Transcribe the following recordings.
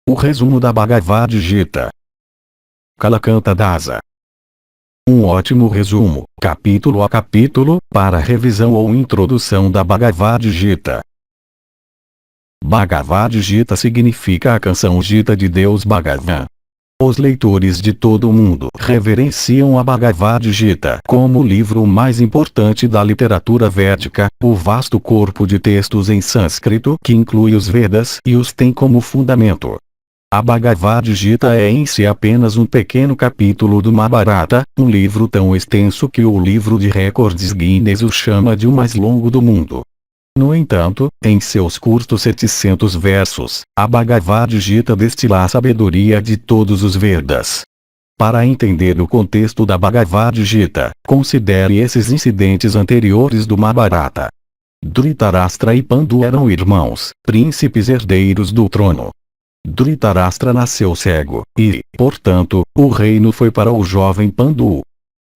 O resumo da Bhagavad Gita. Kalakanta Dasa. Um ótimo resumo, capítulo a capítulo, para revisão ou introdução da Bhagavad Gita. Bhagavad Gita significa a canção Gita de Deus Bhagavan. Os leitores de todo o mundo reverenciam a Bhagavad Gita como o livro mais importante da literatura védica, o vasto corpo de textos em sânscrito que inclui os Vedas e os tem como fundamento. A Bhagavad Gita é em si apenas um pequeno capítulo do Mahabharata, um livro tão extenso que o livro de recordes Guinness o chama de o mais longo do mundo. No entanto, em seus curtos 700 versos, a Bhagavad Gita destila a sabedoria de todos os Vedas. Para entender o contexto da Bhagavad Gita, considere esses incidentes anteriores do Mahabharata. Dhritarashtra e Pandu eram irmãos, príncipes herdeiros do trono. Dhritarashtra nasceu cego, e, portanto, o reino foi para o jovem Pandu.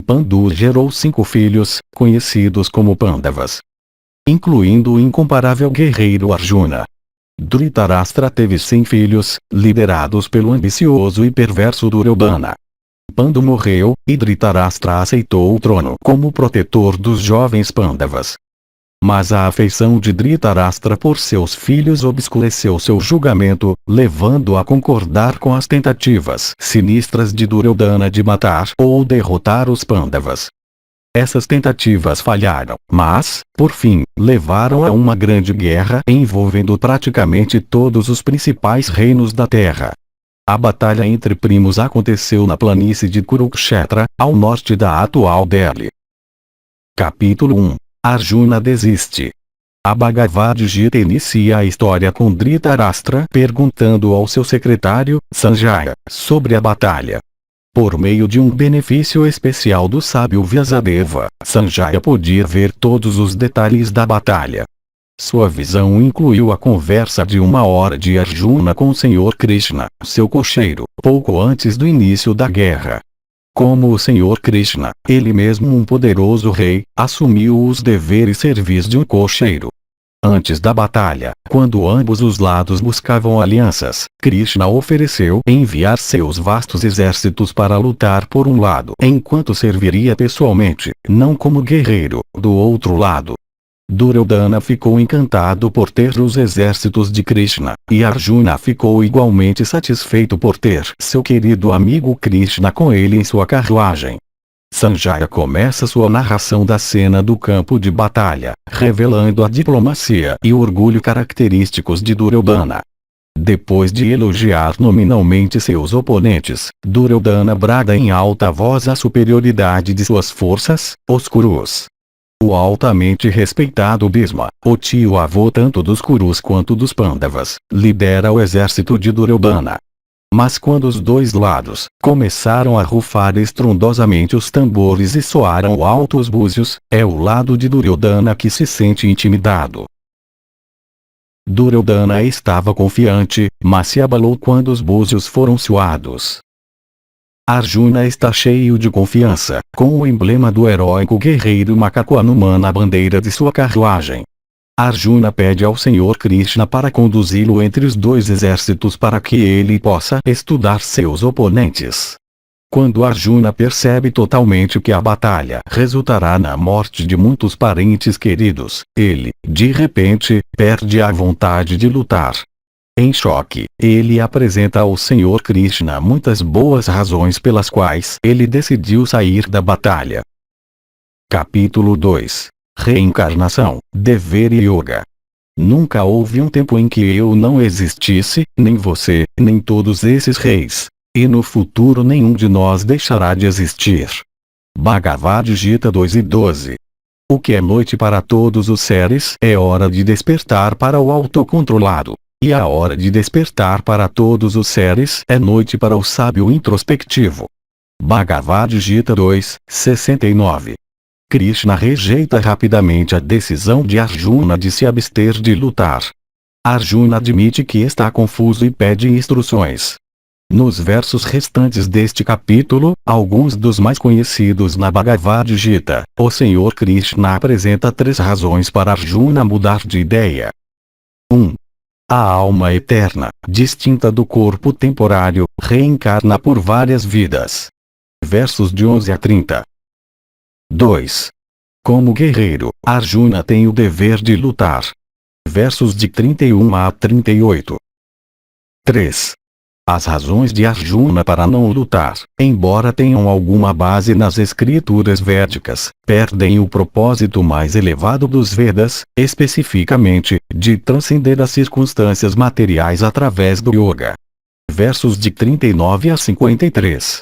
Pandu gerou 5 filhos, conhecidos como Pandavas, incluindo o incomparável guerreiro Arjuna. Dhritarashtra teve 100 filhos, liderados pelo ambicioso e perverso Duryodhana. Pandu morreu, e Dhritarashtra aceitou o trono como protetor dos jovens Pandavas. Mas a afeição de Dhritarashtra por seus filhos obscureceu seu julgamento, levando-o a concordar com as tentativas sinistras de Duryodhana de matar ou derrotar os Pandavas. Essas tentativas falharam, mas, por fim, levaram a uma grande guerra envolvendo praticamente todos os principais reinos da Terra. A batalha entre primos aconteceu na planície de Kurukshetra, ao norte da atual Delhi. Capítulo 1. Arjuna desiste. A Bhagavad Gita inicia a história com Dhritarashtra perguntando ao seu secretário, Sanjaya, sobre a batalha. Por meio de um benefício especial do sábio Vyasadeva, Sanjaya podia ver todos os detalhes da batalha. Sua visão incluiu a conversa de 1 hora de Arjuna com o Senhor Krishna, seu cocheiro, pouco antes do início da guerra. Como o Senhor Krishna, ele mesmo um poderoso rei, assumiu os deveres servis de um cocheiro. Antes da batalha, quando ambos os lados buscavam alianças, Krishna ofereceu enviar seus vastos exércitos para lutar por um lado, enquanto serviria pessoalmente, não como guerreiro, do outro lado. Duryodhana ficou encantado por ter os exércitos de Krishna, e Arjuna ficou igualmente satisfeito por ter seu querido amigo Krishna com ele em sua carruagem. Sanjaya começa sua narração da cena do campo de batalha, revelando a diplomacia e o orgulho característicos de Duryodhana. Depois de elogiar nominalmente seus oponentes, Duryodhana brada em alta voz a superioridade de suas forças, os Kurus. O altamente respeitado Bhisma, o tio-avô tanto dos Kurus quanto dos Pandavas, lidera o exército de Duryodhana. Mas quando os dois lados começaram a rufar estrondosamente os tambores e soaram alto os búzios, é o lado de Duryodhana que se sente intimidado. Duryodhana estava confiante, mas se abalou quando os búzios foram soados. Arjuna está cheio de confiança, com o emblema do heróico guerreiro macaco Hanuman na bandeira de sua carruagem. Arjuna pede ao Senhor Krishna para conduzi-lo entre os dois exércitos para que ele possa estudar seus oponentes. Quando Arjuna percebe totalmente que a batalha resultará na morte de muitos parentes queridos, ele, de repente, perde a vontade de lutar. Em choque, ele apresenta ao Senhor Krishna muitas boas razões pelas quais ele decidiu sair da batalha. Capítulo 2. Reencarnação, Dever e Yoga. Nunca houve um tempo em que eu não existisse, nem você, nem todos esses reis. E no futuro nenhum de nós deixará de existir. Bhagavad Gita 2:12. O que é noite para todos os seres é hora de despertar para o autocontrolado. E a hora de despertar para todos os seres é noite para o sábio introspectivo. Bhagavad Gita 2:69. Krishna rejeita rapidamente a decisão de Arjuna de se abster de lutar. Arjuna admite que está confuso e pede instruções. Nos versos restantes deste capítulo, alguns dos mais conhecidos na Bhagavad Gita, o Senhor Krishna apresenta 3 razões para Arjuna mudar de ideia. 1. A alma eterna, distinta do corpo temporário, reencarna por várias vidas. Versos de 11 a 30. 2. Como guerreiro, Arjuna tem o dever de lutar. Versos de 31 a 38. 3. As razões de Arjuna para não lutar, embora tenham alguma base nas escrituras védicas, perdem o propósito mais elevado dos Vedas, especificamente, de transcender as circunstâncias materiais através do yoga. Versos de 39 a 53.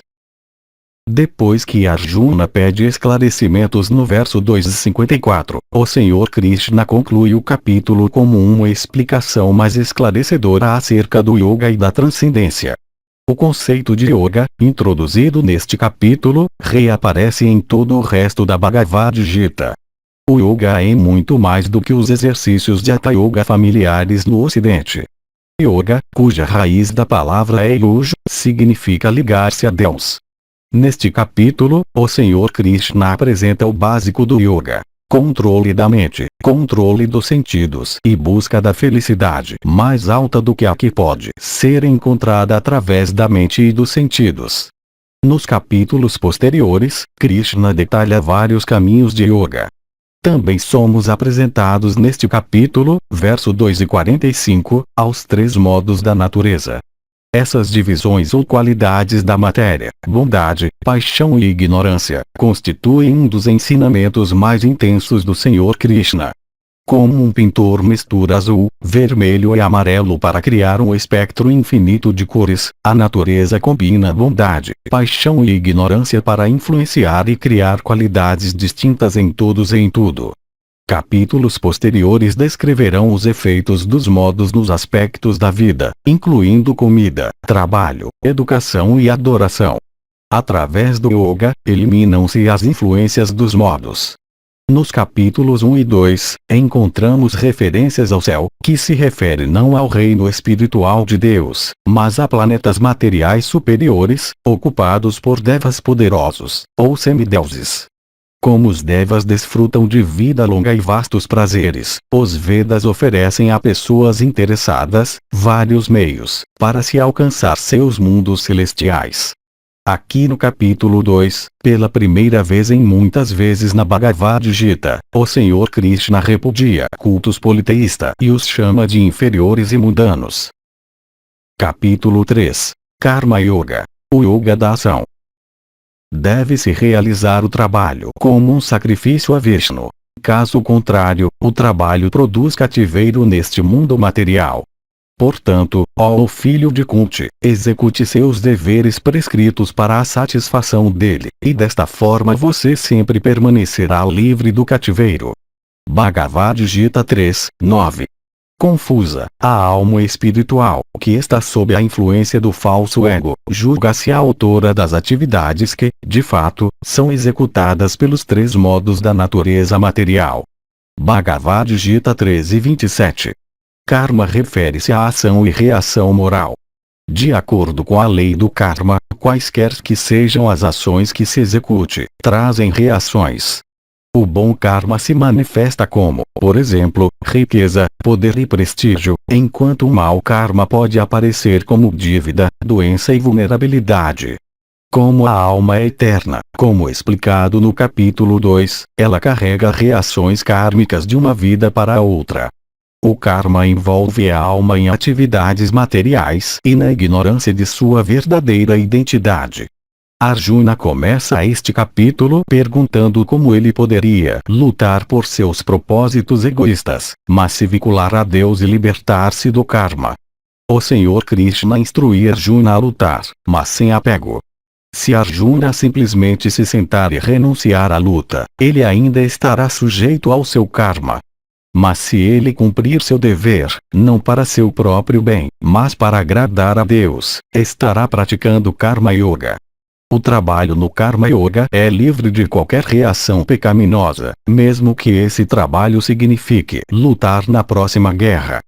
Depois que Arjuna pede esclarecimentos no verso 254, o Senhor Krishna conclui o capítulo como uma explicação mais esclarecedora acerca do yoga e da transcendência. O conceito de yoga, introduzido neste capítulo, reaparece em todo o resto da Bhagavad Gita. O yoga é muito mais do que os exercícios de Hatha Yoga familiares no Ocidente. Yoga, cuja raiz da palavra é yuj, significa ligar-se a Deus. Neste capítulo, o Senhor Krishna apresenta o básico do yoga: controle da mente, controle dos sentidos e busca da felicidade mais alta do que a que pode ser encontrada através da mente e dos sentidos. Nos capítulos posteriores, Krishna detalha vários caminhos de yoga. Também somos apresentados neste capítulo, verso 2 e 45, aos 3 modos da natureza. Essas divisões ou qualidades da matéria, bondade, paixão e ignorância, constituem um dos ensinamentos mais intensos do Senhor Krishna. Como um pintor mistura azul, vermelho e amarelo para criar um espectro infinito de cores, a natureza combina bondade, paixão e ignorância para influenciar e criar qualidades distintas em todos e em tudo. Capítulos posteriores descreverão os efeitos dos modos nos aspectos da vida, incluindo comida, trabalho, educação e adoração. Através do yoga, eliminam-se as influências dos modos. Nos capítulos 1 e 2, encontramos referências ao céu, que se refere não ao reino espiritual de Deus, mas a planetas materiais superiores, ocupados por devas poderosos, ou semideuses. Como os devas desfrutam de vida longa e vastos prazeres, os Vedas oferecem a pessoas interessadas vários meios para se alcançar seus mundos celestiais. Aqui no capítulo 2, pela primeira vez em muitas vezes na Bhagavad Gita, o Senhor Krishna repudia cultos politeísta e os chama de inferiores e mundanos. Capítulo 3. Karma Yoga. O Yoga da ação. Deve-se realizar o trabalho como um sacrifício a Vishnu. Caso contrário, o trabalho produz cativeiro neste mundo material. Portanto, ó filho de Kunti, execute seus deveres prescritos para a satisfação dele, e desta forma você sempre permanecerá livre do cativeiro. Bhagavad Gita 3, 9. Confusa, a alma espiritual, que está sob a influência do falso ego, julga-se a autora das atividades que, de fato, são executadas pelos 3 modos da natureza material. Bhagavad Gita 13 e 27. Karma refere-se à ação e reação moral. De acordo com a lei do karma, quaisquer que sejam as ações que se execute, trazem reações. O bom karma se manifesta como, por exemplo, riqueza, poder e prestígio, enquanto o mau karma pode aparecer como dívida, doença e vulnerabilidade. Como a alma é eterna, como explicado no capítulo 2, ela carrega reações kármicas de uma vida para a outra. O karma envolve a alma em atividades materiais e na ignorância de sua verdadeira identidade. Arjuna começa este capítulo perguntando como ele poderia lutar por seus propósitos egoístas, mas se vincular a Deus e libertar-se do karma. O Senhor Krishna instrui Arjuna a lutar, mas sem apego. Se Arjuna simplesmente se sentar e renunciar à luta, ele ainda estará sujeito ao seu karma. Mas se ele cumprir seu dever, não para seu próprio bem, mas para agradar a Deus, estará praticando Karma Yoga. O trabalho no Karma Yoga é livre de qualquer reação pecaminosa, mesmo que esse trabalho signifique lutar na próxima guerra.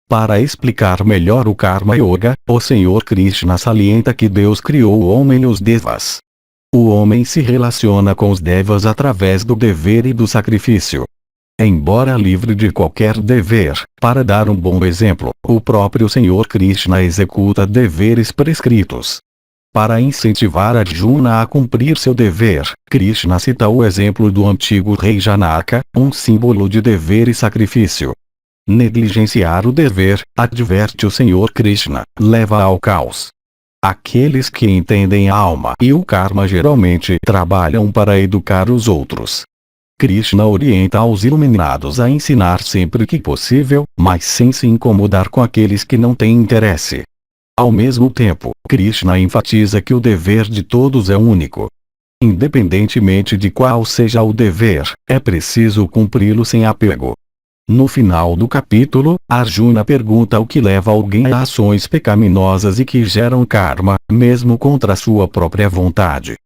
Para explicar melhor o Karma Yoga, o Senhor Krishna salienta que Deus criou o homem e os devas. O homem se relaciona com os devas através do dever e do sacrifício. Embora livre de qualquer dever, para dar um bom exemplo, o próprio Senhor Krishna executa deveres prescritos. Para incentivar Arjuna a cumprir seu dever, Krishna cita o exemplo do antigo rei Janaka, um símbolo de dever e sacrifício. Negligenciar o dever, adverte o Senhor Krishna, leva ao caos. Aqueles que entendem a alma e o karma geralmente trabalham para educar os outros. Krishna orienta os iluminados a ensinar sempre que possível, mas sem se incomodar com aqueles que não têm interesse. Ao mesmo tempo, Krishna enfatiza que o dever de todos é único. Independentemente de qual seja o dever, é preciso cumpri-lo sem apego. No final do capítulo, Arjuna pergunta o que leva alguém a ações pecaminosas e que geram karma, mesmo contra sua própria vontade.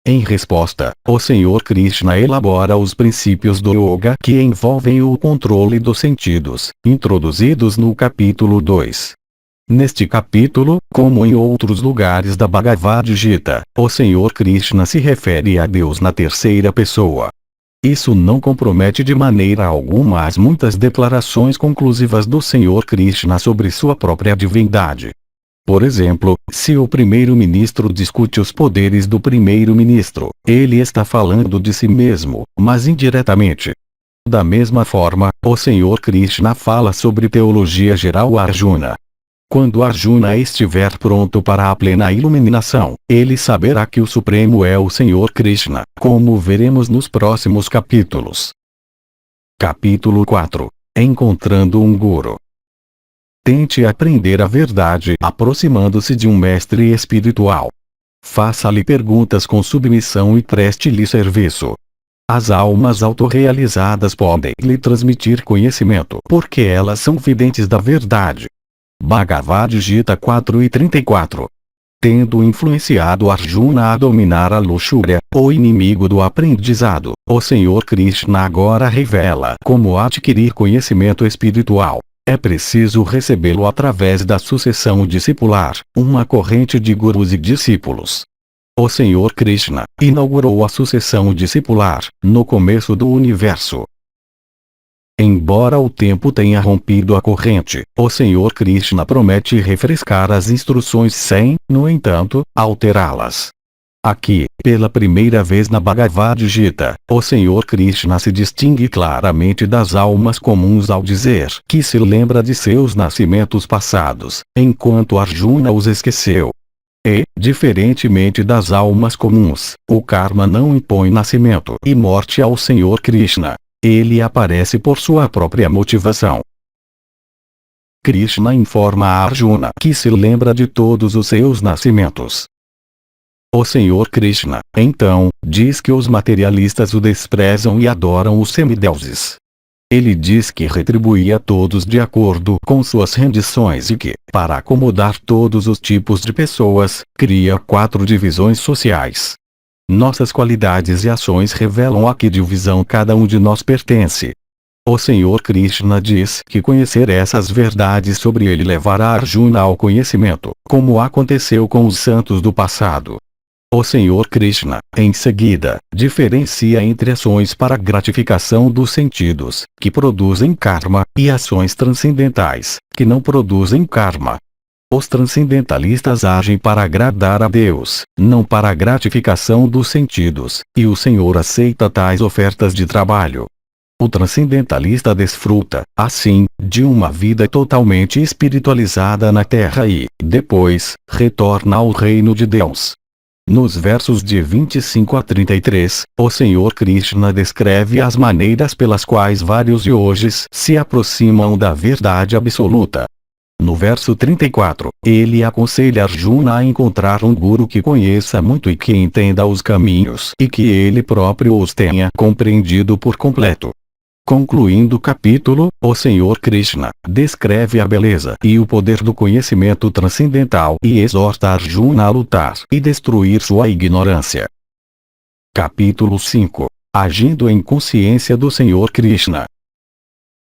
Em resposta, o Senhor Krishna elabora os princípios do yoga que envolvem o controle dos sentidos, introduzidos no capítulo 2. Neste capítulo, como em outros lugares da Bhagavad Gita, o Senhor Krishna se refere a Deus na terceira pessoa. Isso não compromete de maneira alguma as muitas declarações conclusivas do Senhor Krishna sobre sua própria divindade. Por exemplo, se o primeiro-ministro discute os poderes do primeiro-ministro, ele está falando de si mesmo, mas indiretamente. Da mesma forma, o Senhor Krishna fala sobre teologia geral a Arjuna. Quando Arjuna estiver pronto para a plena iluminação, ele saberá que o Supremo é o Senhor Krishna, como veremos nos próximos capítulos. Capítulo 4. Encontrando um Guru. Tente aprender a verdade aproximando-se de um mestre espiritual. Faça-lhe perguntas com submissão e preste-lhe serviço. As almas autorrealizadas podem lhe transmitir conhecimento porque elas são videntes da verdade. Bhagavad Gita 4:34. Tendo influenciado Arjuna a dominar a luxúria, o inimigo do aprendizado, o Senhor Krishna agora revela como adquirir conhecimento espiritual. É preciso recebê-lo através da sucessão discipular, uma corrente de gurus e discípulos. O Senhor Krishna inaugurou a sucessão discipular no começo do universo. Embora o tempo tenha rompido a corrente, o Senhor Krishna promete refrescar as instruções sem, no entanto, alterá-las. Aqui, pela primeira vez na Bhagavad Gita, o Senhor Krishna se distingue claramente das almas comuns ao dizer que se lembra de seus nascimentos passados, enquanto Arjuna os esqueceu. E, diferentemente das almas comuns, o karma não impõe nascimento e morte ao Senhor Krishna. Ele aparece por sua própria motivação. Krishna informa a Arjuna que se lembra de todos os seus nascimentos. O Senhor Krishna, então, diz que os materialistas o desprezam e adoram os semideuses. Ele diz que retribui a todos de acordo com suas rendições e que, para acomodar todos os tipos de pessoas, cria 4 divisões sociais. Nossas qualidades e ações revelam a que divisão cada um de nós pertence. O Senhor Krishna diz que conhecer essas verdades sobre ele levará Arjuna ao conhecimento, como aconteceu com os santos do passado. O Senhor Krishna, em seguida, diferencia entre ações para gratificação dos sentidos, que produzem karma, e ações transcendentais, que não produzem karma. Os transcendentalistas agem para agradar a Deus, não para a gratificação dos sentidos, e o Senhor aceita tais ofertas de trabalho. O transcendentalista desfruta, assim, de uma vida totalmente espiritualizada na Terra e, depois, retorna ao reino de Deus. Nos versos de 25 a 33, o Senhor Krishna descreve as maneiras pelas quais vários yogis se aproximam da verdade absoluta. No verso 34, ele aconselha Arjuna a encontrar um guru que conheça muito e que entenda os caminhos e que ele próprio os tenha compreendido por completo. Concluindo o capítulo, o Senhor Krishna descreve a beleza e o poder do conhecimento transcendental e exorta Arjuna a lutar e destruir sua ignorância. Capítulo 5. Agindo em consciência do Senhor Krishna.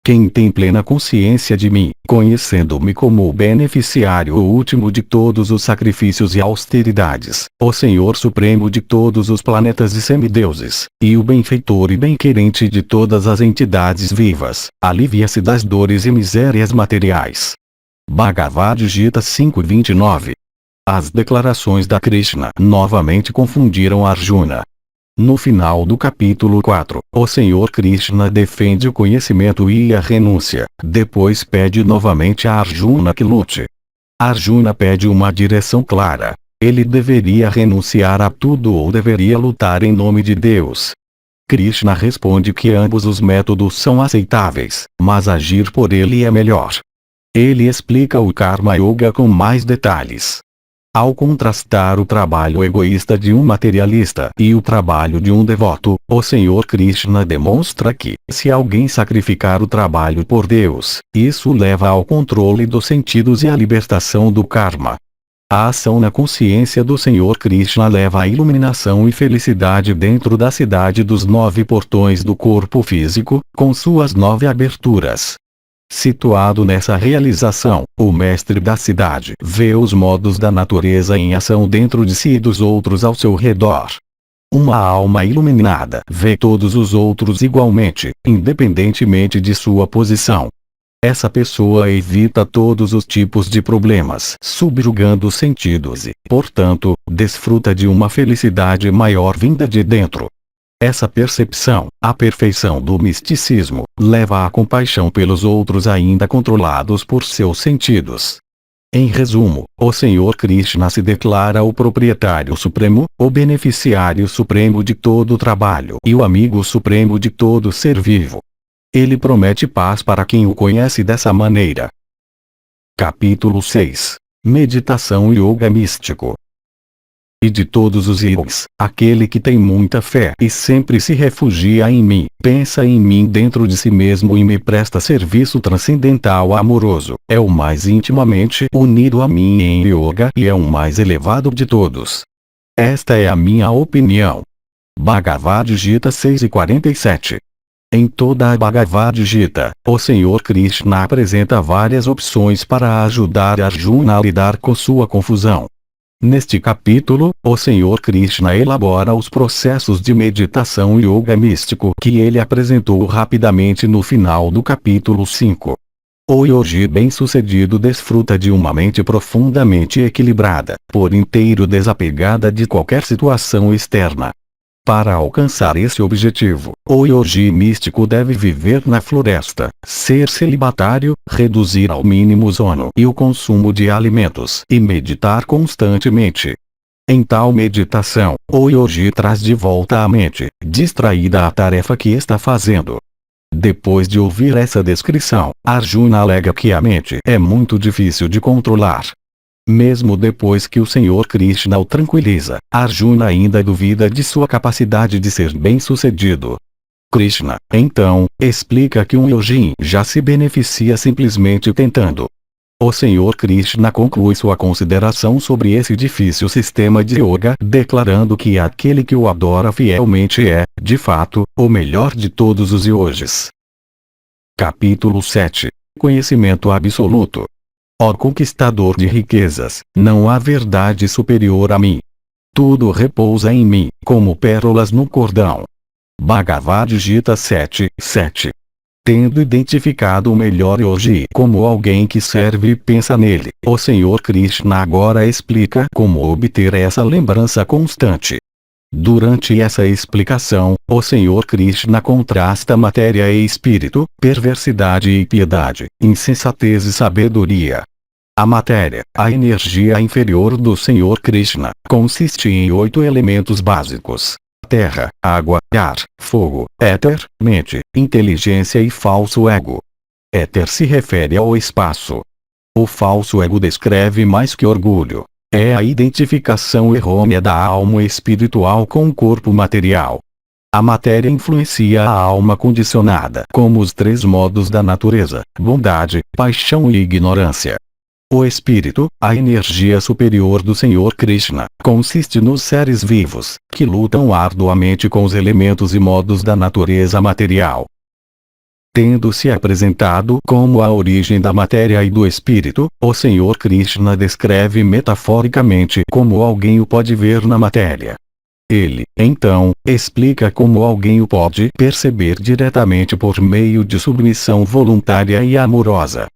Quem tem plena consciência de mim, conhecendo-me como o beneficiário último de todos os sacrifícios e austeridades, o Senhor Supremo de todos os planetas e semideuses, e o benfeitor e bem-querente de todas as entidades vivas, alivia-se das dores e misérias materiais. Bhagavad Gita 5.29. As declarações da Krishna novamente confundiram Arjuna. No final do capítulo 4, o Senhor Krishna defende o conhecimento e a renúncia, depois pede novamente a Arjuna que lute. Arjuna pede uma direção clara. Ele deveria renunciar a tudo ou deveria lutar em nome de Deus? Krishna responde que ambos os métodos são aceitáveis, mas agir por ele é melhor. Ele explica o Karma Yoga com mais detalhes. Ao contrastar o trabalho egoísta de um materialista e o trabalho de um devoto, o Senhor Krishna demonstra que, se alguém sacrificar o trabalho por Deus, isso leva ao controle dos sentidos e à libertação do karma. A ação na consciência do Senhor Krishna leva à iluminação e felicidade dentro da cidade dos 9 portões do corpo físico, com suas 9 aberturas. Situado nessa realização, o mestre da cidade vê os modos da natureza em ação dentro de si e dos outros ao seu redor. Uma alma iluminada vê todos os outros igualmente, independentemente de sua posição. Essa pessoa evita todos os tipos de problemas, subjugando os sentidos e, portanto, desfruta de uma felicidade maior vinda de dentro. Essa percepção, a perfeição do misticismo, leva à compaixão pelos outros ainda controlados por seus sentidos. Em resumo, o Senhor Krishna se declara o proprietário supremo, o beneficiário supremo de todo o trabalho e o amigo supremo de todo ser vivo. Ele promete paz para quem o conhece dessa maneira. Capítulo 6. Meditação e Yoga Místico. E de todos os yogis, aquele que tem muita fé e sempre se refugia em mim, pensa em mim dentro de si mesmo e me presta serviço transcendental amoroso, é o mais intimamente unido a mim em yoga e é o mais elevado de todos. Esta é a minha opinião. Bhagavad Gita 6:47. Em toda a Bhagavad Gita, o Senhor Krishna apresenta várias opções para ajudar Arjuna a lidar com sua confusão. Neste capítulo, o Senhor Krishna elabora os processos de meditação e yoga místico que ele apresentou rapidamente no final do capítulo 5. O yogi bem-sucedido desfruta de uma mente profundamente equilibrada, por inteiro desapegada de qualquer situação externa. Para alcançar esse objetivo, o yogi místico deve viver na floresta, ser celibatário, reduzir ao mínimo o sono e o consumo de alimentos e meditar constantemente. Em tal meditação, o yogi traz de volta a mente, distraída à tarefa que está fazendo. Depois de ouvir essa descrição, Arjuna alega que a mente é muito difícil de controlar. Mesmo depois que o Senhor Krishna o tranquiliza, Arjuna ainda duvida de sua capacidade de ser bem-sucedido. Krishna, então, explica que um yogi já se beneficia simplesmente tentando. O Senhor Krishna conclui sua consideração sobre esse difícil sistema de yoga, declarando que aquele que o adora fielmente é, de fato, o melhor de todos os yogis. Capítulo 7. Conhecimento absoluto. Ó conquistador de riquezas, não há verdade superior a mim. Tudo repousa em mim, como pérolas no cordão. Bhagavad Gita 7:7. Tendo identificado o melhor yogi como alguém que serve e pensa nele, o Senhor Krishna agora explica como obter essa lembrança constante. Durante essa explicação, o Senhor Krishna contrasta matéria e espírito, perversidade e piedade, insensatez e sabedoria. A matéria, a energia inferior do Senhor Krishna, consiste em 8 elementos básicos: terra, água, ar, fogo, éter, mente, inteligência e falso ego. Éter se refere ao espaço. O falso ego descreve mais que orgulho. É a identificação errônea da alma espiritual com o corpo material. A matéria influencia a alma condicionada como os 3 modos da natureza: bondade, paixão e ignorância. O espírito, a energia superior do Senhor Krishna, consiste nos seres vivos, que lutam arduamente com os elementos e modos da natureza material. Tendo se apresentado como a origem da matéria e do espírito, o Senhor Krishna descreve metaforicamente como alguém o pode ver na matéria. Ele, então, explica como alguém o pode perceber diretamente por meio de submissão voluntária e amorosa.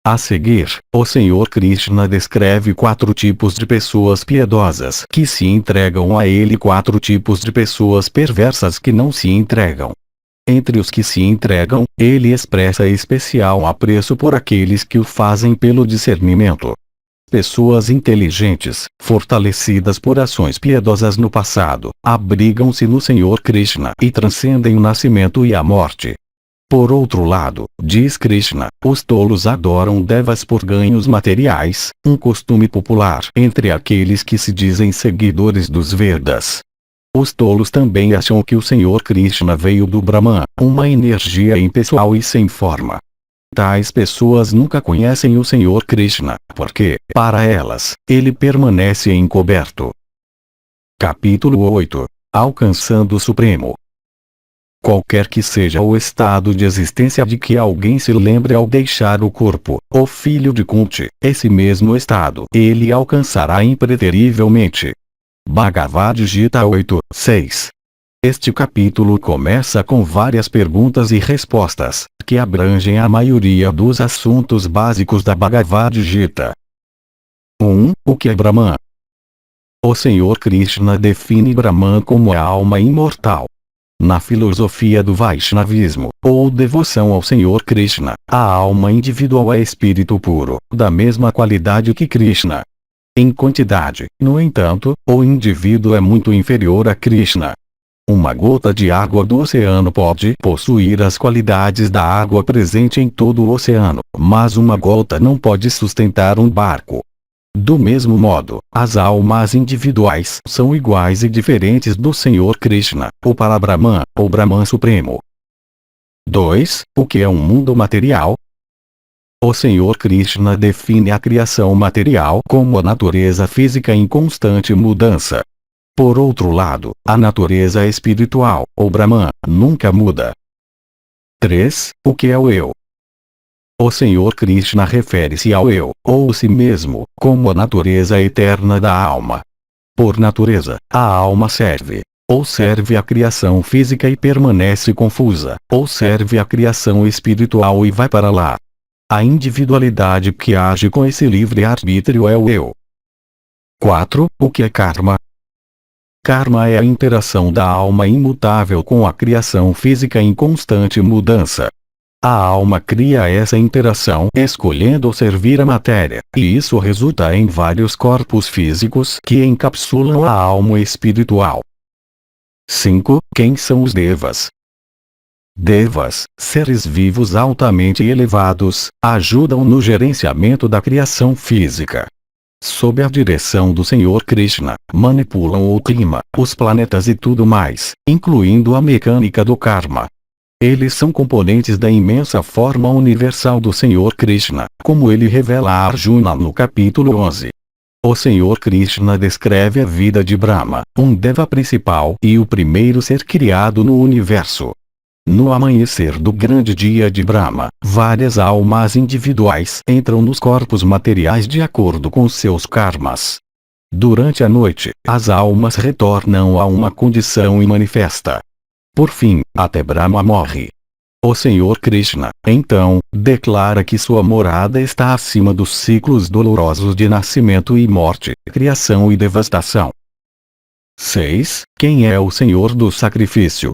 A seguir, o Senhor Krishna descreve 4 tipos de pessoas piedosas que se entregam a ele e 4 tipos de pessoas perversas que não se entregam. Entre os que se entregam, ele expressa especial apreço por aqueles que o fazem pelo discernimento. Pessoas inteligentes, fortalecidas por ações piedosas no passado, abrigam-se no Senhor Krishna e transcendem o nascimento e a morte. Por outro lado, diz Krishna, os tolos adoram devas por ganhos materiais, um costume popular entre aqueles que se dizem seguidores dos Vedas. Os tolos também acham que o Senhor Krishna veio do Brahman, uma energia impessoal e sem forma. Tais pessoas nunca conhecem o Senhor Krishna, porque, para elas, ele permanece encoberto. Capítulo 8. Alcançando o Supremo. Qualquer que seja o estado de existência de que alguém se lembre ao deixar o corpo, o filho de Kunti, esse mesmo estado ele alcançará impreterivelmente. Bhagavad Gita 8:6. Este capítulo começa com várias perguntas e respostas, que abrangem a maioria dos assuntos básicos da Bhagavad Gita. 1. O que é Brahman? O Senhor Krishna define Brahman como a alma imortal. Na filosofia do Vaishnavismo, ou devoção ao Senhor Krishna, a alma individual é espírito puro, da mesma qualidade que Krishna. Em quantidade, no entanto, o indivíduo é muito inferior a Krishna. Uma gota de água do oceano pode possuir as qualidades da água presente em todo o oceano, mas uma gota não pode sustentar um barco. Do mesmo modo, as almas individuais são iguais e diferentes do Senhor Krishna, o Parabrahman, o Brahman Supremo. 2. O que é um mundo material? O Senhor Krishna define a criação material como a natureza física em constante mudança. Por outro lado, a natureza espiritual, o Brahman, nunca muda. 3. O que é o eu? O Senhor Krishna refere-se ao eu, ou si mesmo, como a natureza eterna da alma. Por natureza, a alma serve. Ou serve a criação física e permanece confusa, ou serve a criação espiritual e vai para lá. A individualidade que age com esse livre-arbítrio é o eu. 4. O que é karma? Karma é a interação da alma imutável com a criação física em constante mudança. A alma cria essa interação escolhendo servir a matéria, e isso resulta em vários corpos físicos que encapsulam a alma espiritual. 5. Quem são os devas? Devas, seres vivos altamente elevados, ajudam no gerenciamento da criação física. Sob a direção do Senhor Krishna, manipulam o clima, os planetas e tudo mais, incluindo a mecânica do karma. Eles são componentes da imensa forma universal do Senhor Krishna, como ele revela a Arjuna no capítulo 11. O Senhor Krishna descreve a vida de Brahma, um deva principal e o primeiro ser criado no universo. No amanhecer do grande dia de Brahma, várias almas individuais entram nos corpos materiais de acordo com seus karmas. Durante a noite, as almas retornam a uma condição imanifesta. Por fim, até Brahma morre. O Senhor Krishna, então, declara que sua morada está acima dos ciclos dolorosos de nascimento e morte, criação e devastação. 6. Quem é o Senhor do sacrifício?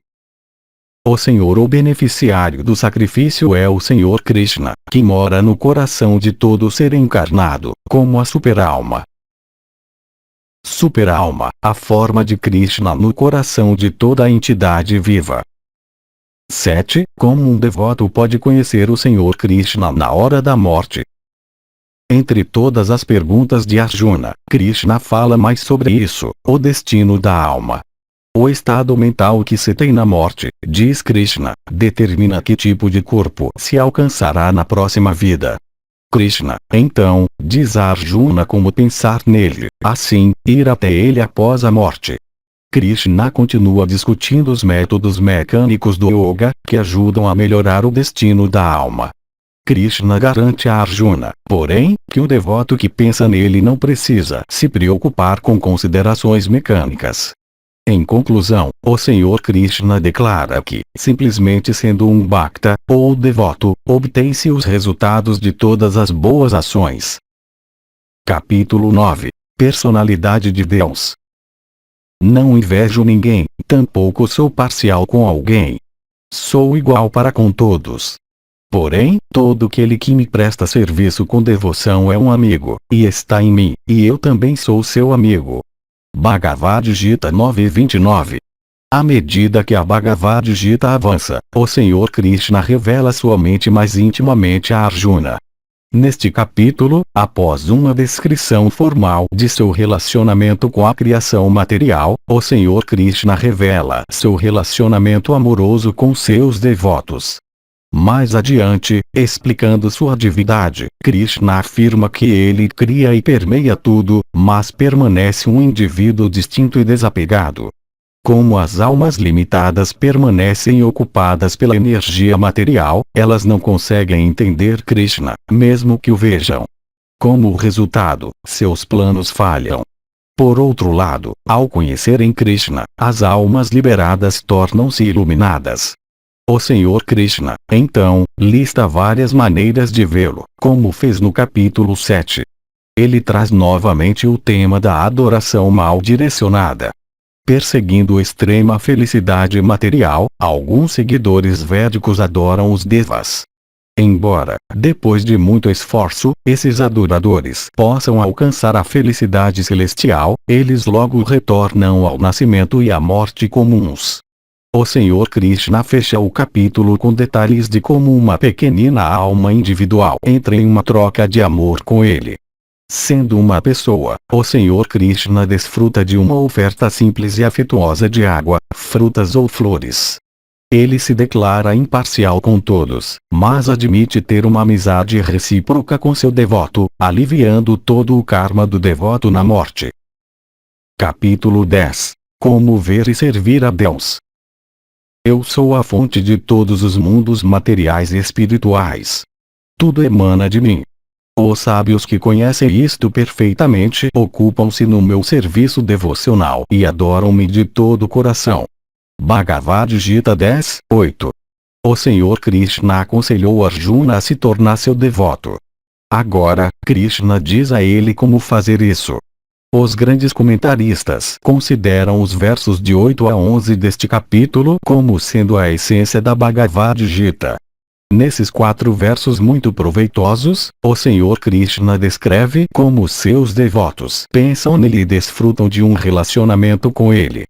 O Senhor ou beneficiário do sacrifício é o Senhor Krishna, que mora no coração de todo ser encarnado, como a super-alma. Super-alma, a forma de Krishna no coração de toda a entidade viva. 7. Como um devoto pode conhecer o Senhor Krishna na hora da morte? Entre todas as perguntas de Arjuna, Krishna fala mais sobre isso, o destino da alma. O estado mental que se tem na morte, diz Krishna, determina que tipo de corpo se alcançará na próxima vida. Krishna, então, diz a Arjuna como pensar nele, assim, ir até ele após a morte. Krishna continua discutindo os métodos mecânicos do yoga, que ajudam a melhorar o destino da alma. Krishna garante a Arjuna, porém, que o devoto que pensa nele não precisa se preocupar com considerações mecânicas. Em conclusão, o Senhor Krishna declara que, simplesmente sendo um bhakta, ou devoto, obtém-se os resultados de todas as boas ações. Capítulo 9. Personalidade de Deus. Não invejo ninguém, tampouco sou parcial com alguém. Sou igual para com todos. Porém, todo aquele que me presta serviço com devoção é um amigo, e está em mim, e eu também sou seu amigo. Bhagavad Gita 9:29. À medida que a Bhagavad Gita avança, o Senhor Krishna revela sua mente mais intimamente a Arjuna. Neste capítulo, após uma descrição formal de seu relacionamento com a criação material, o Senhor Krishna revela seu relacionamento amoroso com seus devotos. Mais adiante, explicando sua divindade, Krishna afirma que ele cria e permeia tudo, mas permanece um indivíduo distinto e desapegado. Como as almas limitadas permanecem ocupadas pela energia material, elas não conseguem entender Krishna, mesmo que o vejam. Como resultado, seus planos falham. Por outro lado, ao conhecerem Krishna, as almas liberadas tornam-se iluminadas. O Senhor Krishna, então, lista várias maneiras de vê-lo, como fez no capítulo 7. Ele traz novamente o tema da adoração mal direcionada. Perseguindo extrema felicidade material, alguns seguidores védicos adoram os devas. Embora, depois de muito esforço, esses adoradores possam alcançar a felicidade celestial, eles logo retornam ao nascimento e à morte comuns. O Senhor Krishna fecha o capítulo com detalhes de como uma pequenina alma individual entra em uma troca de amor com ele. Sendo uma pessoa, o Senhor Krishna desfruta de uma oferta simples e afetuosa de água, frutas ou flores. Ele se declara imparcial com todos, mas admite ter uma amizade recíproca com seu devoto, aliviando todo o karma do devoto na morte. Capítulo 10. Como ver e servir a Deus. Eu sou a fonte de todos os mundos materiais e espirituais. Tudo emana de mim. Os sábios que conhecem isto perfeitamente ocupam-se no meu serviço devocional e adoram-me de todo o coração. Bhagavad Gita 10:8. O Senhor Krishna aconselhou Arjuna a se tornar seu devoto. Agora, Krishna diz a ele como fazer isso. Os grandes comentaristas consideram os versos de 8 a 11 deste capítulo como sendo a essência da Bhagavad Gita. Nesses 4 versos muito proveitosos, o Senhor Krishna descreve como seus devotos pensam nele e desfrutam de um relacionamento com ele.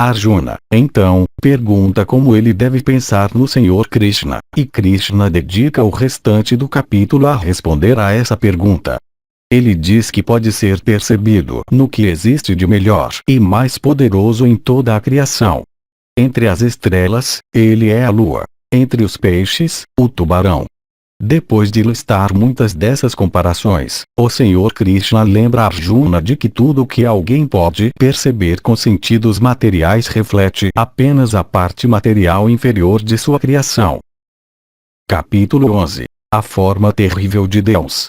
Arjuna, então, pergunta como ele deve pensar no Senhor Krishna, e Krishna dedica o restante do capítulo a responder a essa pergunta. Ele diz que pode ser percebido no que existe de melhor e mais poderoso em toda a criação. Entre as estrelas, ele é a lua. Entre os peixes, o tubarão. Depois de listar muitas dessas comparações, o Senhor Krishna lembra Arjuna de que tudo o que alguém pode perceber com sentidos materiais reflete apenas a parte material inferior de sua criação. Capítulo 11. A forma terrível de Deus.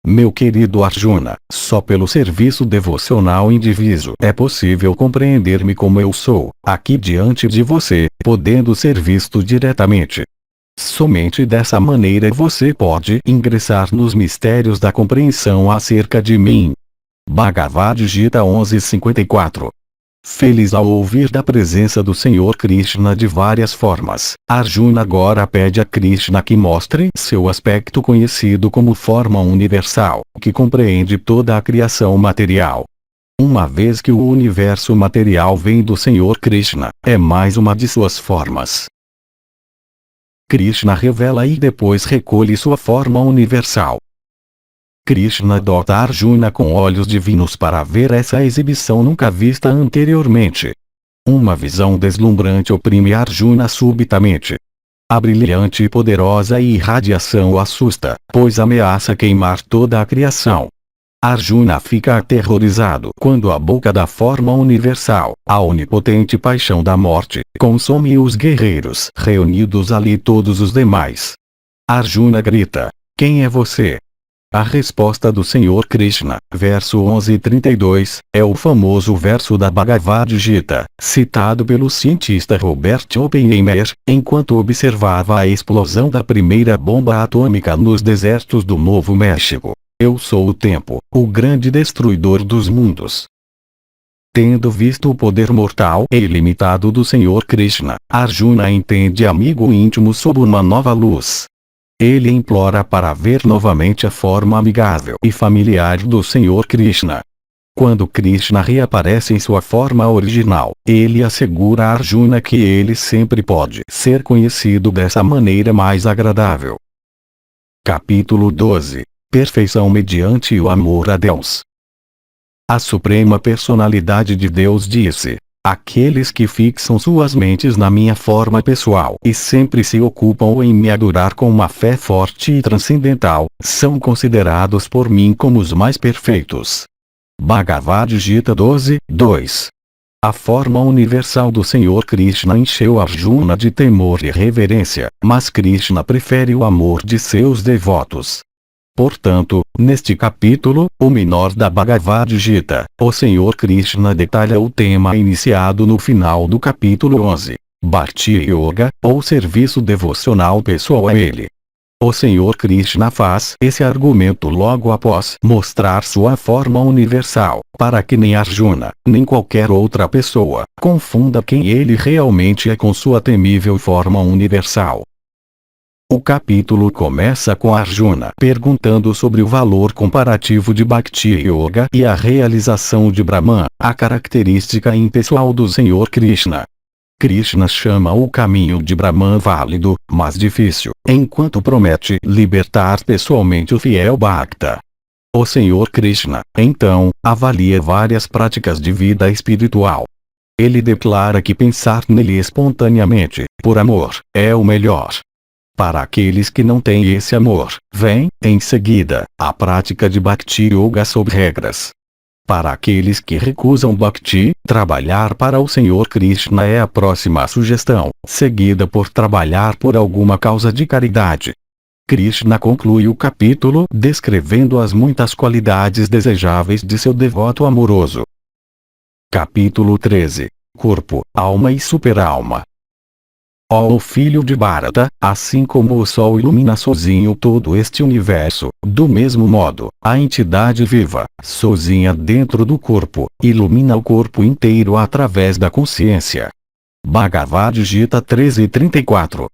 Meu querido Arjuna, só pelo serviço devocional indiviso é possível compreender-me como eu sou, aqui diante de você, podendo ser visto diretamente. Somente dessa maneira você pode ingressar nos mistérios da compreensão acerca de mim. Bhagavad Gita 11:54. Feliz ao ouvir da presença do Senhor Krishna de várias formas, Arjuna agora pede a Krishna que mostre seu aspecto conhecido como forma universal, que compreende toda a criação material. Uma vez que o universo material vem do Senhor Krishna, é mais uma de suas formas. Krishna revela e depois recolhe sua forma universal. Krishna dota Arjuna com olhos divinos para ver essa exibição nunca vista anteriormente. Uma visão deslumbrante oprime Arjuna subitamente. A brilhante e poderosa irradiação o assusta, pois ameaça queimar toda a criação. Arjuna fica aterrorizado quando a boca da forma universal, a onipotente paixão da morte, consome os guerreiros reunidos ali e todos os demais. Arjuna grita: quem é você? A resposta do Senhor Krishna, verso 11:32, é o famoso verso da Bhagavad Gita, citado pelo cientista Robert Oppenheimer, enquanto observava a explosão da primeira bomba atômica nos desertos do Novo México. Eu sou o tempo, o grande destruidor dos mundos. Tendo visto o poder mortal e ilimitado do Senhor Krishna, Arjuna entende amigo íntimo sob uma nova luz. Ele implora para ver novamente a forma amigável e familiar do Senhor Krishna. Quando Krishna reaparece em sua forma original, ele assegura a Arjuna que ele sempre pode ser conhecido dessa maneira mais agradável. Capítulo 12. Perfeição mediante o amor a Deus. A Suprema Personalidade de Deus disse: aqueles que fixam suas mentes na minha forma pessoal e sempre se ocupam em me adorar com uma fé forte e transcendental, são considerados por mim como os mais perfeitos. Bhagavad Gita 12:2. A forma universal do Senhor Krishna encheu Arjuna de temor e reverência, mas Krishna prefere o amor de seus devotos. Portanto, neste capítulo, o menor da Bhagavad Gita, o Senhor Krishna detalha o tema iniciado no final do capítulo 11, Bhakti Yoga, ou serviço devocional pessoal a ele. O Senhor Krishna faz esse argumento logo após mostrar sua forma universal, para que nem Arjuna, nem qualquer outra pessoa, confunda quem ele realmente é com sua temível forma universal. O capítulo começa com Arjuna perguntando sobre o valor comparativo de Bhakti Yoga e a realização de Brahman, a característica impessoal do Senhor Krishna. Krishna chama o caminho de Brahman válido, mas difícil, enquanto promete libertar pessoalmente o fiel Bhakta. O Senhor Krishna, então, avalia várias práticas de vida espiritual. Ele declara que pensar nele espontaneamente, por amor, é o melhor. Para aqueles que não têm esse amor, vem, em seguida, a prática de Bhakti Yoga sob regras. Para aqueles que recusam Bhakti, trabalhar para o Senhor Krishna é a próxima sugestão, seguida por trabalhar por alguma causa de caridade. Krishna conclui o capítulo descrevendo as muitas qualidades desejáveis de seu devoto amoroso. Capítulo 13. Corpo, alma e superalma. Ó filho de Bharata, assim como o Sol ilumina sozinho todo este universo, do mesmo modo, a entidade viva, sozinha dentro do corpo, ilumina o corpo inteiro através da consciência. Bhagavad Gita 13:34.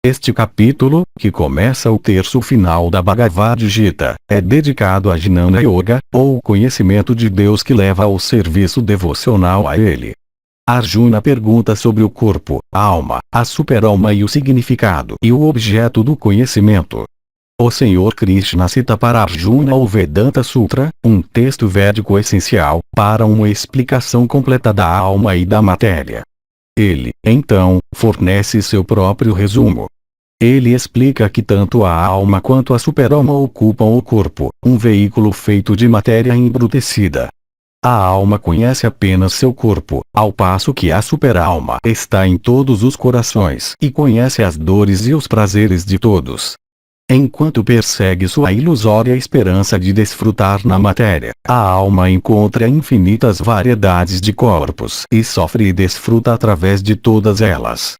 Este capítulo, que começa o terço final da Bhagavad Gita, é dedicado a Jnana Yoga, ou o conhecimento de Deus que leva ao serviço devocional a ele. Arjuna pergunta sobre o corpo, a alma, a superalma e o significado e o objeto do conhecimento. O Senhor Krishna cita para Arjuna o Vedanta Sutra, um texto védico essencial, para uma explicação completa da alma e da matéria. Ele, então, fornece seu próprio resumo. Ele explica que tanto a alma quanto a superalma ocupam o corpo, um veículo feito de matéria embrutecida. A alma conhece apenas seu corpo, ao passo que a superalma está em todos os corações e conhece as dores e os prazeres de todos. Enquanto persegue sua ilusória esperança de desfrutar na matéria, a alma encontra infinitas variedades de corpos e sofre e desfruta através de todas elas.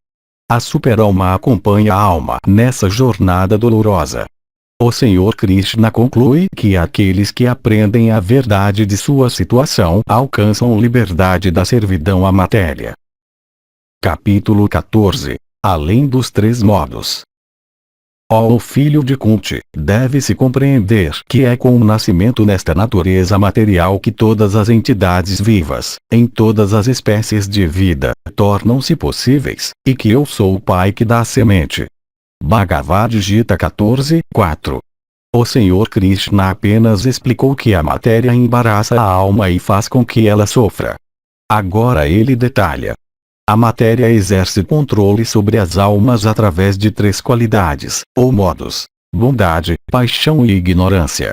A superalma acompanha a alma nessa jornada dolorosa. O Senhor Krishna conclui que aqueles que aprendem a verdade de sua situação alcançam liberdade da servidão à matéria. Capítulo 14. Além dos três modos. Ó filho de Kunti, deve-se compreender que é com o nascimento nesta natureza material que todas as entidades vivas, em todas as espécies de vida, tornam-se possíveis, e que eu sou o Pai que dá a semente. Bhagavad Gita 14:4. O Senhor Krishna apenas explicou que a matéria embaraça a alma e faz com que ela sofra. Agora ele detalha. A matéria exerce controle sobre as almas através de três qualidades, ou modos: bondade, paixão e ignorância.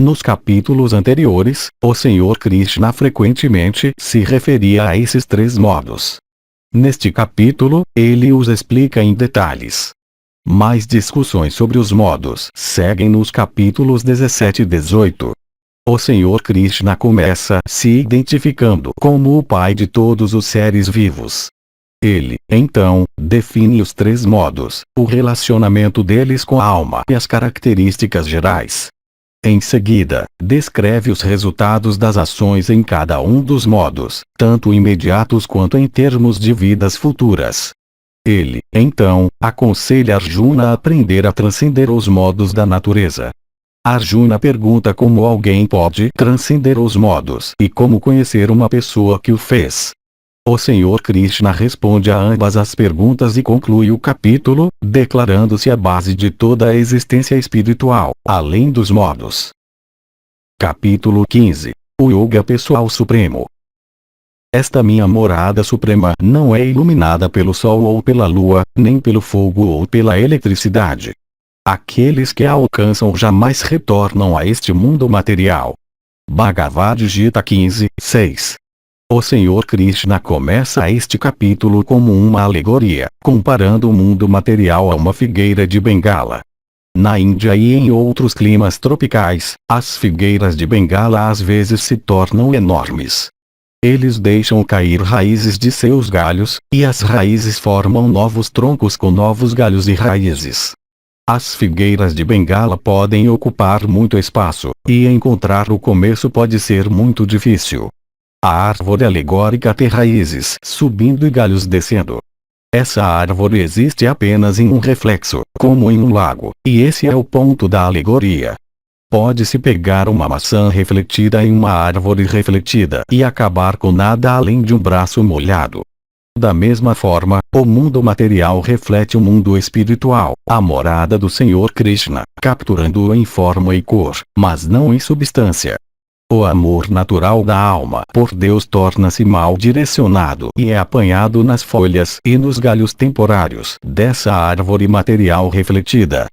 Nos capítulos anteriores, o Senhor Krishna frequentemente se referia a esses três modos. Neste capítulo, ele os explica em detalhes. Mais discussões sobre os modos seguem nos capítulos 17 e 18. O Senhor Krishna começa se identificando como o Pai de todos os seres vivos. Ele, então, define os três modos, o relacionamento deles com a alma e as características gerais. Em seguida, descreve os resultados das ações em cada um dos modos, tanto imediatos quanto em termos de vidas futuras. Ele, então, aconselha Arjuna a aprender a transcender os modos da natureza. Arjuna pergunta como alguém pode transcender os modos e como conhecer uma pessoa que o fez. O Senhor Krishna responde a ambas as perguntas e conclui o capítulo, declarando-se a base de toda a existência espiritual, além dos modos. Capítulo 15. O Yoga Pessoal Supremo. Esta minha morada suprema não é iluminada pelo sol ou pela lua, nem pelo fogo ou pela eletricidade. Aqueles que a alcançam jamais retornam a este mundo material. Bhagavad Gita 15, 6. O Senhor Krishna começa este capítulo como uma alegoria, comparando o mundo material a uma figueira de Bengala. Na Índia e em outros climas tropicais, as figueiras de Bengala às vezes se tornam enormes. Eles deixam cair raízes de seus galhos, e as raízes formam novos troncos com novos galhos e raízes. As figueiras de Bengala podem ocupar muito espaço, e encontrar o começo pode ser muito difícil. A árvore alegórica tem raízes subindo e galhos descendo. Essa árvore existe apenas em um reflexo, como em um lago, e esse é o ponto da alegoria. Pode-se pegar uma maçã refletida em uma árvore refletida e acabar com nada além de um braço molhado. Da mesma forma, o mundo material reflete o mundo espiritual, a morada do Senhor Krishna, capturando-o em forma e cor, mas não em substância. O amor natural da alma por Deus torna-se mal direcionado e é apanhado nas folhas e nos galhos temporários dessa árvore material refletida.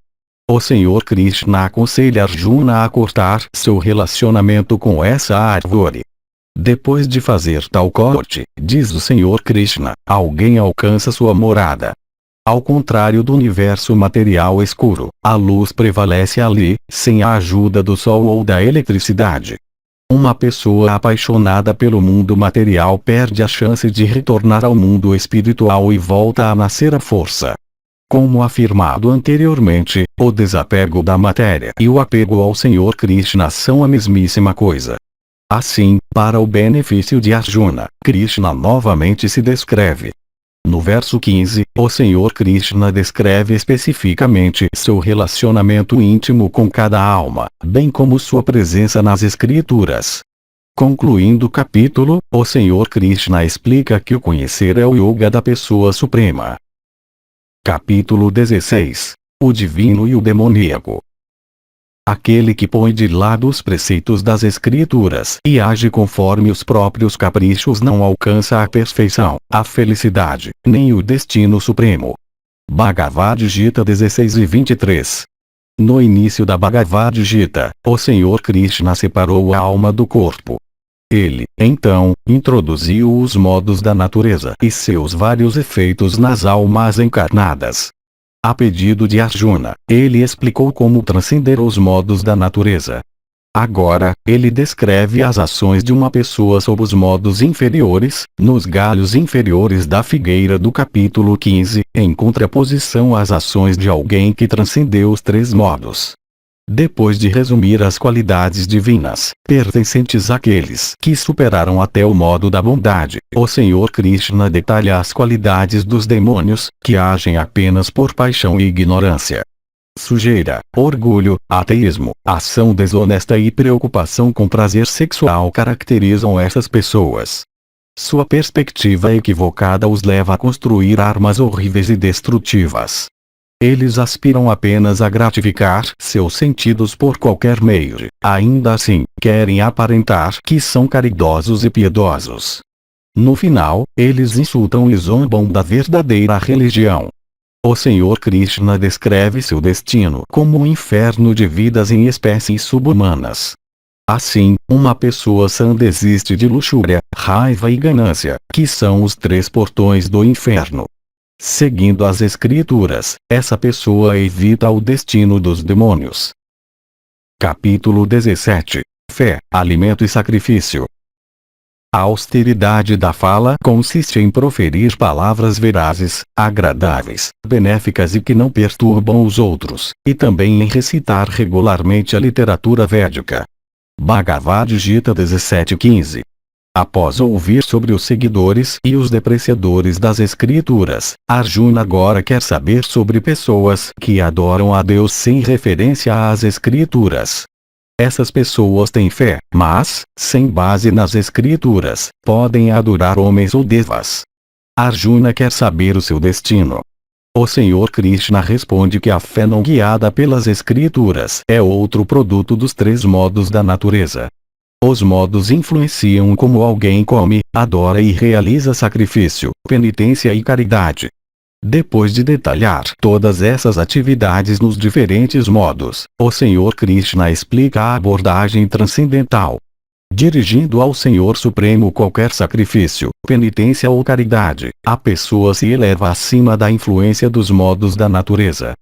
O Senhor Krishna aconselha Arjuna a cortar seu relacionamento com essa árvore. Depois de fazer tal corte, diz o Senhor Krishna, alguém alcança sua morada. Ao contrário do universo material escuro, a luz prevalece ali, sem a ajuda do sol ou da eletricidade. Uma pessoa apaixonada pelo mundo material perde a chance de retornar ao mundo espiritual e volta a nascer à força. Como afirmado anteriormente, o desapego da matéria e o apego ao Senhor Krishna são a mesmíssima coisa. Assim, para o benefício de Arjuna, Krishna novamente se descreve. No verso 15, o Senhor Krishna descreve especificamente seu relacionamento íntimo com cada alma, bem como sua presença nas escrituras. Concluindo o capítulo, o Senhor Krishna explica que o conhecer é o yoga da pessoa suprema. Capítulo 16. O divino e o demoníaco. Aquele que põe de lado os preceitos das escrituras e age conforme os próprios caprichos não alcança a perfeição, a felicidade, nem o destino supremo. Bhagavad Gita 16 e 23. No início da Bhagavad Gita, o Senhor Krishna separou a alma do corpo. Ele, então, introduziu os modos da natureza e seus vários efeitos nas almas encarnadas. A pedido de Arjuna, ele explicou como transcender os modos da natureza. Agora, ele descreve as ações de uma pessoa sob os modos inferiores, nos galhos inferiores da figueira do capítulo 15, em contraposição às ações de alguém que transcendeu os três modos. Depois de resumir as qualidades divinas, pertencentes àqueles que superaram até o modo da bondade, o Senhor Krishna detalha as qualidades dos demônios, que agem apenas por paixão e ignorância. Sujeira, orgulho, ateísmo, ação desonesta e preocupação com prazer sexual caracterizam essas pessoas. Sua perspectiva equivocada os leva a construir armas horríveis e destrutivas. Eles aspiram apenas a gratificar seus sentidos por qualquer meio, ainda assim, querem aparentar que são caridosos e piedosos. No final, eles insultam e zombam da verdadeira religião. O Senhor Krishna descreve seu destino como um inferno de vidas em espécies subhumanas. Assim, uma pessoa sã desiste de luxúria, raiva e ganância, que são os 3 portões do inferno. Seguindo as escrituras, essa pessoa evita o destino dos demônios. Capítulo 17. Fé, alimento e sacrifício. A austeridade da fala consiste em proferir palavras verazes, agradáveis, benéficas e que não perturbam os outros, e também em recitar regularmente a literatura védica. Bhagavad Gita 17:15. Após ouvir sobre os seguidores e os depreciadores das escrituras, Arjuna agora quer saber sobre pessoas que adoram a Deus sem referência às escrituras. Essas pessoas têm fé, mas, sem base nas escrituras, podem adorar homens ou devas. Arjuna quer saber o seu destino. O Senhor Krishna responde que a fé não guiada pelas escrituras é outro produto dos 3 modos da natureza. Os modos influenciam como alguém come, adora e realiza sacrifício, penitência e caridade. Depois de detalhar todas essas atividades nos diferentes modos, o Senhor Krishna explica a abordagem transcendental. Dirigindo ao Senhor Supremo qualquer sacrifício, penitência ou caridade, a pessoa se eleva acima da influência dos modos da natureza.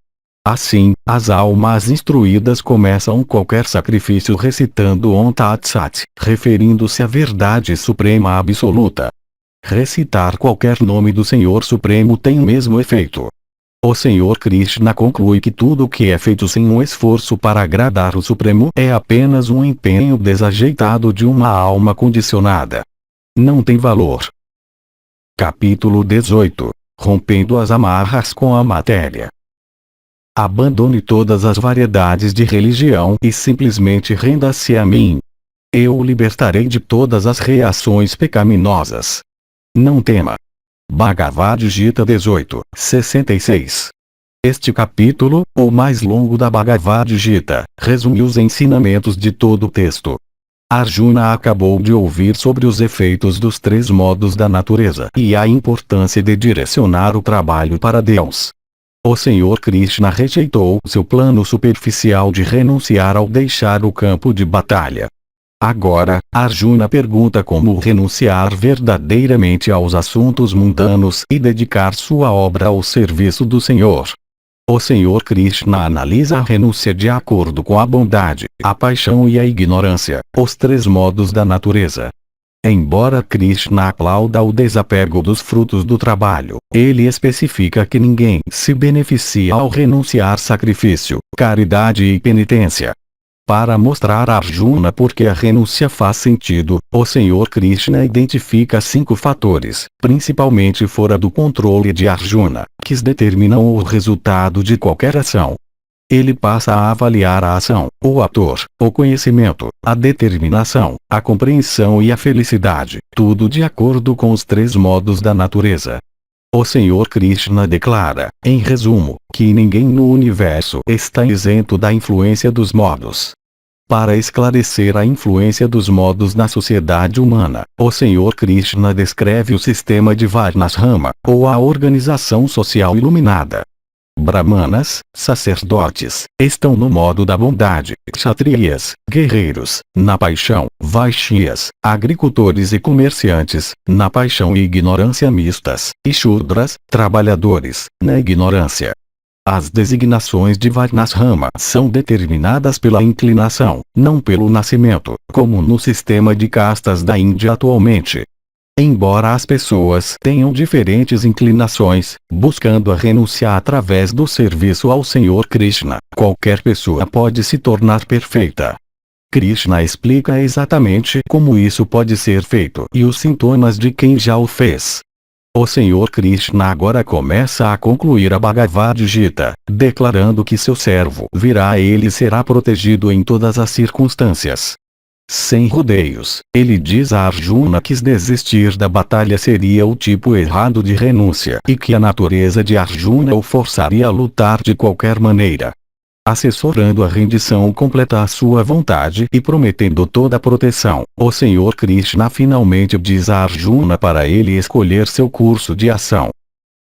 Assim, as almas instruídas começam qualquer sacrifício recitando Om Tat Sat, referindo-se à verdade suprema absoluta. Recitar qualquer nome do Senhor Supremo tem o mesmo efeito. O Senhor Krishna conclui que tudo o que é feito sem um esforço para agradar o Supremo é apenas um empenho desajeitado de uma alma condicionada. Não tem valor. Capítulo 18. Rompendo as amarras com a matéria. Abandone todas as variedades de religião e simplesmente renda-se a mim. Eu o libertarei de todas as reações pecaminosas. Não tema. Bhagavad Gita 18:66. Este capítulo, o mais longo da Bhagavad Gita, resume os ensinamentos de todo o texto. Arjuna acabou de ouvir sobre os efeitos dos 3 modos da natureza e a importância de direcionar o trabalho para Deus. O Senhor Krishna rejeitou seu plano superficial de renunciar ao deixar o campo de batalha. Agora, Arjuna pergunta como renunciar verdadeiramente aos assuntos mundanos e dedicar sua obra ao serviço do Senhor. O Senhor Krishna analisa a renúncia de acordo com a bondade, a paixão e a ignorância, os 3 modos da natureza. Embora Krishna aplauda o desapego dos frutos do trabalho, ele especifica que ninguém se beneficia ao renunciar sacrifício, caridade e penitência. Para mostrar a Arjuna por que a renúncia faz sentido, o Senhor Krishna identifica 5 fatores, principalmente fora do controle de Arjuna, que determinam o resultado de qualquer ação. Ele passa a avaliar a ação, o ator, o conhecimento, a determinação, a compreensão e a felicidade, tudo de acordo com os 3 modos da natureza. O Senhor Krishna declara, em resumo, que ninguém no universo está isento da influência dos modos. Para esclarecer a influência dos modos na sociedade humana, o Senhor Krishna descreve o sistema de Varnasrama, ou a organização social iluminada. Brahmanas, sacerdotes, estão no modo da bondade, kshatriyas, guerreiros, na paixão, vaishyas, agricultores e comerciantes, na paixão e ignorância mistas, e shudras, trabalhadores, na ignorância. As designações de Varnasrama são determinadas pela inclinação, não pelo nascimento, como no sistema de castas da Índia atualmente. Embora as pessoas tenham diferentes inclinações, buscando a renúncia através do serviço ao Senhor Krishna, qualquer pessoa pode se tornar perfeita. Krishna explica exatamente como isso pode ser feito e os sintomas de quem já o fez. O Senhor Krishna agora começa a concluir a Bhagavad Gita, declarando que seu servo virá a ele e será protegido em todas as circunstâncias. Sem rodeios, ele diz a Arjuna que desistir da batalha seria o tipo errado de renúncia e que a natureza de Arjuna o forçaria a lutar de qualquer maneira. Assessorando a rendição completa à sua vontade e prometendo toda a proteção, o Senhor Krishna finalmente diz a Arjuna para ele escolher seu curso de ação.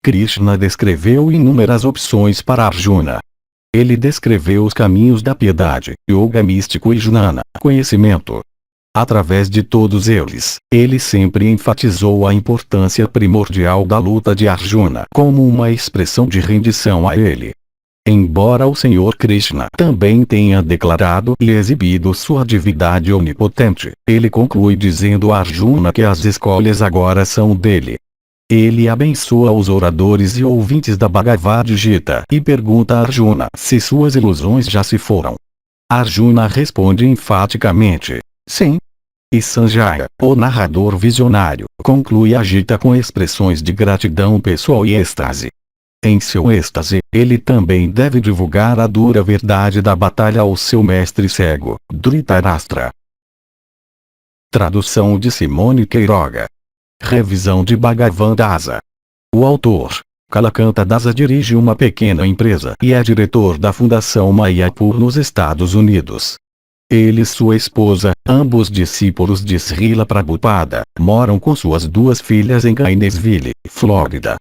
Krishna descreveu inúmeras opções para Arjuna. Ele descreveu os caminhos da piedade, yoga místico e jnana, conhecimento. Através de todos eles, ele sempre enfatizou a importância primordial da luta de Arjuna como uma expressão de rendição a ele. Embora o Senhor Krishna também tenha declarado e exibido sua divindade onipotente, ele conclui dizendo a Arjuna que as escolhas agora são dele. Ele abençoa os oradores e ouvintes da Bhagavad Gita e pergunta a Arjuna se suas ilusões já se foram. Arjuna responde enfaticamente: sim. E Sanjaya, o narrador visionário, conclui a Gita com expressões de gratidão pessoal e êxtase. Em seu êxtase, ele também deve divulgar a dura verdade da batalha ao seu mestre cego, Dhritarashtra. Tradução de Simone Queiroga. Revisão de Bhagavan Dasa. O autor, Kalakanta Dasa, dirige uma pequena empresa e é diretor da Fundação Mayapur nos Estados Unidos. Ele e sua esposa, ambos discípulos de Srila Prabhupada, moram com suas duas filhas em Gainesville, Flórida.